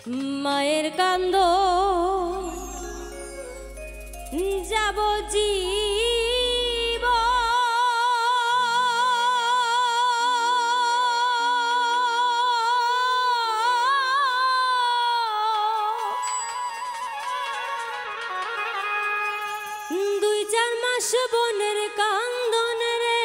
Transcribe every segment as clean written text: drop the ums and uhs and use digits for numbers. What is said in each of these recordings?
মায়ের কান্দ যাব জীব দুই চার মাস বনের কান্দন রে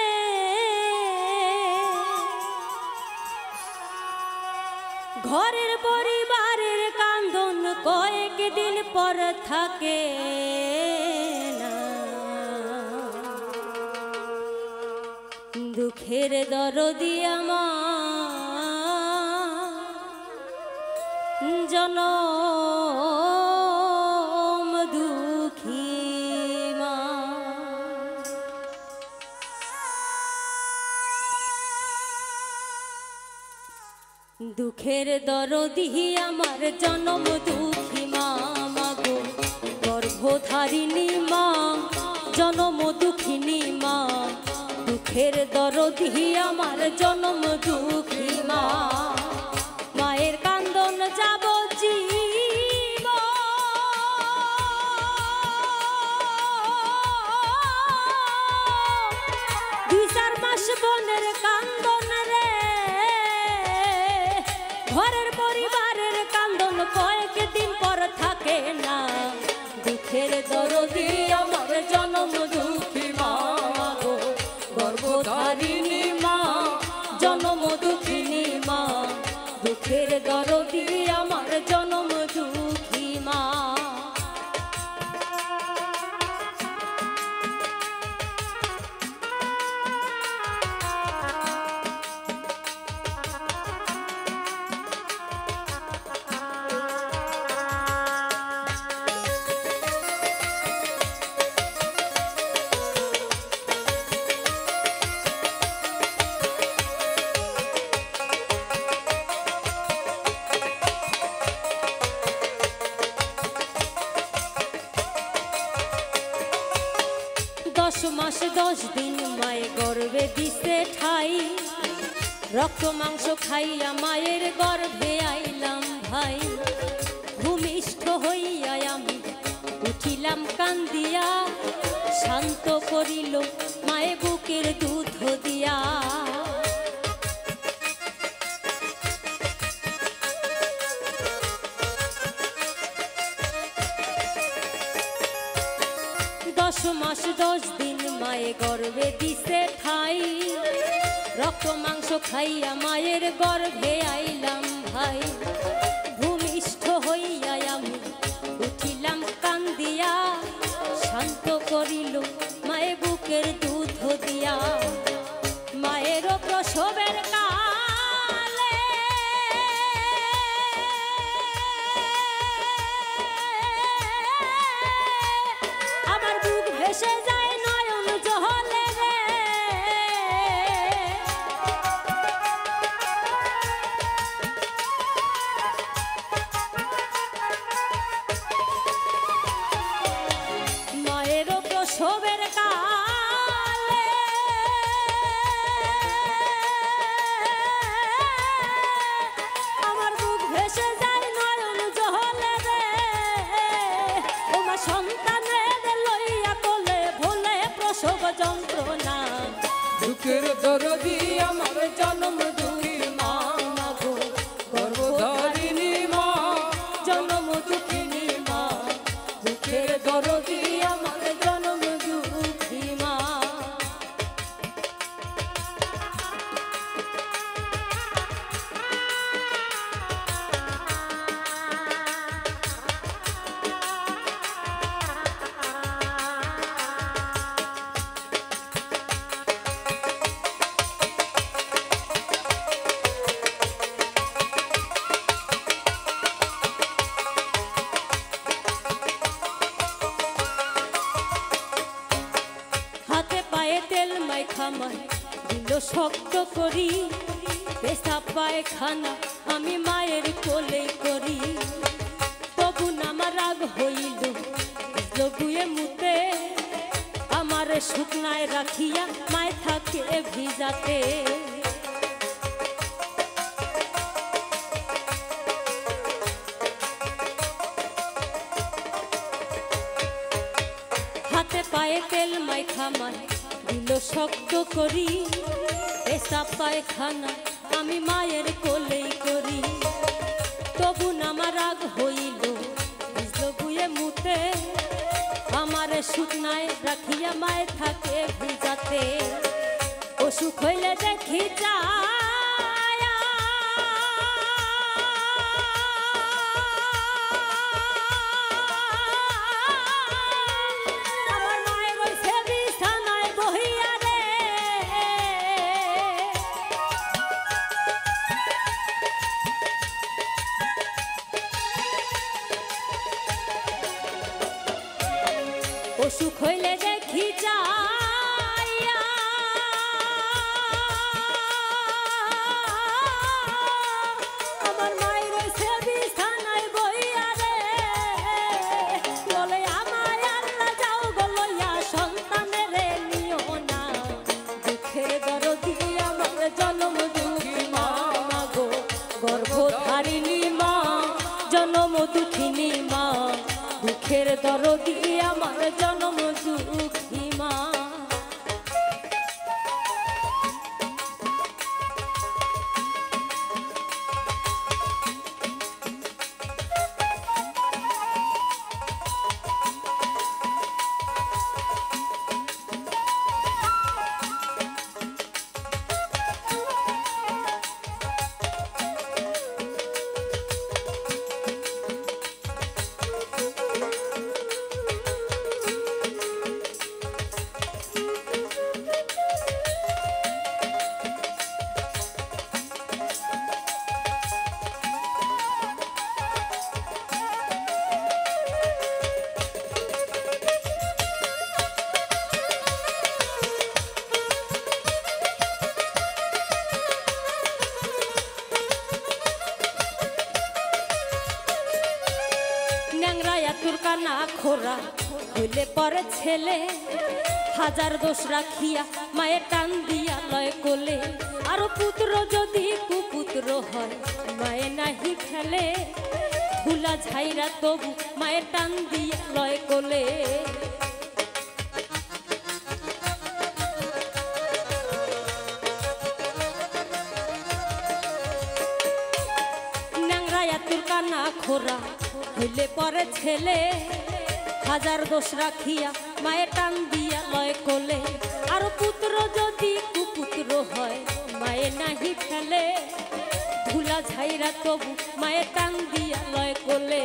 ঘরের পরিবারের কান্দন কয়েকদিন পর থাকে না দুঃখের দরদি আমার জনম দুঃখী মা দুঃখের দরদি আমার জনম দুঃখী মা মাগো গর্ভধারিণী মা জনম দুঃখিনী মা দুঃখের দরদি আমার জনম দুঃখী মা মায়ের কান্দন যাব জীব দুই চার মাস বনের কান্দন রে ঘরের পরিবারের কান্দন কয়েকদিন পর থাকে না দুঃখের দরদি আমার জনম দুঃখী মা গো গর্ভধারিণী মা জনম দুঃখিনী মা দুঃখের দরদি আমার জনম দুঃখী মা दस मास 10 दिन माए गर्भे दिसे ठाई रक्त मांस खाइया मायर गर्भे आइलाम भाई भूमिष्ठ हइया आमि उठिलाम कांदिया शांत करिल माए बुकेर दूध दिया 10 मास 10 दिन माए गर्भे दिसे ठाई रक्त मांस खाइया मायर गर्भे आइलाम भाई भूमिष्ठ हइया आमि उठिलाम कांदिया शांत करिल माए बुकेर दूध दिया माएर प्रसवेर काले आमार बुक भेसे যায় নয়ন জলে রে মায়ের প্রসবের কালে আমার বুক ভেসে যায় নয়ন জলে রে ও মা সন্তানের লইয়া কোলে ভোলে প্রসব যন্ত্রণা দুঃখের দরদি আমার জনম দুঃখী মা গো গর্ভধারিণী মা জনম দুঃখিনী মা দুঃখের দরদি আমার জনম দুঃখী মা তেল মাইখা মাই দিল শক্ত করি পেশাব পায়খানা আমি মায়ের কোলে করি তবু আমার রাগ হইল লগুয়ে মুতে আমার শুকনায় রাখিয়া মায় থাকে ভিজাতে হাতে পায়ে তেল মাইখা মাই দিল শক্ত করি, পেশাব পায়খানা আমি মায়ের কোলেই করি। তবু আমার রাগ হইল বুঝলো বুয়ে মুতে, আমার শুকনায় রাখিয়া মায়ে থাকে ভিজাতে। অসুখ হইলে দেখি যায় আমার মায়ের রইছে বিছানায় বহিয়া রে। অসুখ হইলে দেখি যাইয়া আমার মায়ের রইছে বিছানায় বইয়া রে। বলে আমায় আল্লাহ যাও গো লইয়া সন্তানেরে নিও না, দুঃখের দরদি আমার জনম দুঃখী মা গো, গর্ভধারিণী মা জনম দুঃখিনী মা, দুঃখের দরদি আমার জনম দুঃখী মা। ন্যাংরায়া তোর কানা খোরা হইলে পরে ছেলে, হাজার দোষ রাখিয়া মায়ের টান দিয়া লয় কোলে। আরো পুত্র যদি কুপুত্র হয় মায়ে নাহি ফেলে, ভুলা ঝাইরা তবু মায়ের টান দিয়া লয় কোলে। ন্যাংরায়া তোর কানা খোরা হইলে পরে ছেলে, হাজার দোষ রাখিয়া মায়ের টান দিয়া লয় কোলে। আর পুত্র যদি কুপুত্র হয় মায়ে নাহি ফেলে, ধুলা ঝাইরা তবু মায়ের টান দিয়া লয় কোলে।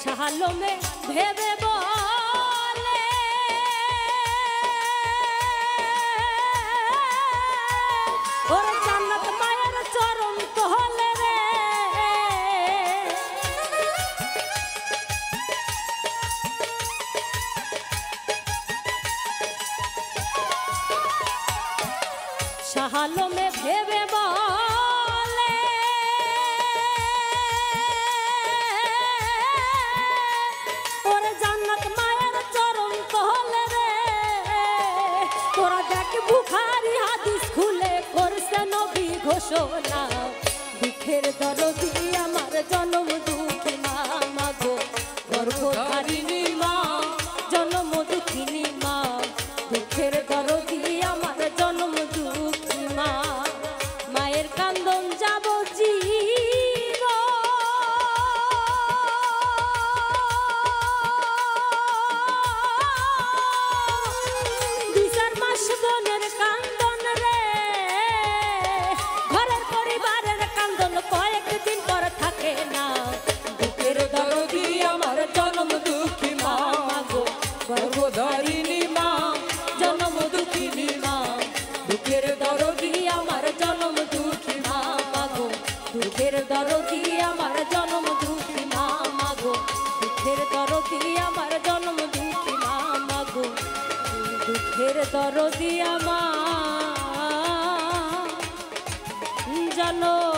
শাহালমে ভেবে বলে ওরে জান্নাত মায়ের চরণ তহলে রে। শাহালমে ভেবে বলে ওরে জান্নাত মায়ের চরণ তহলে রে। তোরা দেখ বুখারী হাদিস খুলে করছে নবী ঘোষণা, দুঃখের দরদি আমার জনম দুঃখী মা গো, গর্ভধারিণী মা জনম দুঃখিনী মা, দুঃখের দরদি আমার জনম দুঃখী মা। মায়ের কান্দন যাব জীব বিচার মাস বোনের কান্দন রে, ঘরের পরিবারের কান্দন কয়েকদিন পর থাকে না। দুঃখের দরদি আমার জনম দুঃখী মা গো, গর্ভধারিণী মা জনম দুঃখিনী মা, দুঃখের দরদি আমার জনম দুঃখী মা গো, দুঃখের দরদি আমার জনম দুঃখী মা গো, দুঃখের দরদি আমার জনম দুঃখী মা গো, দুঃখের দরদি আমার জনম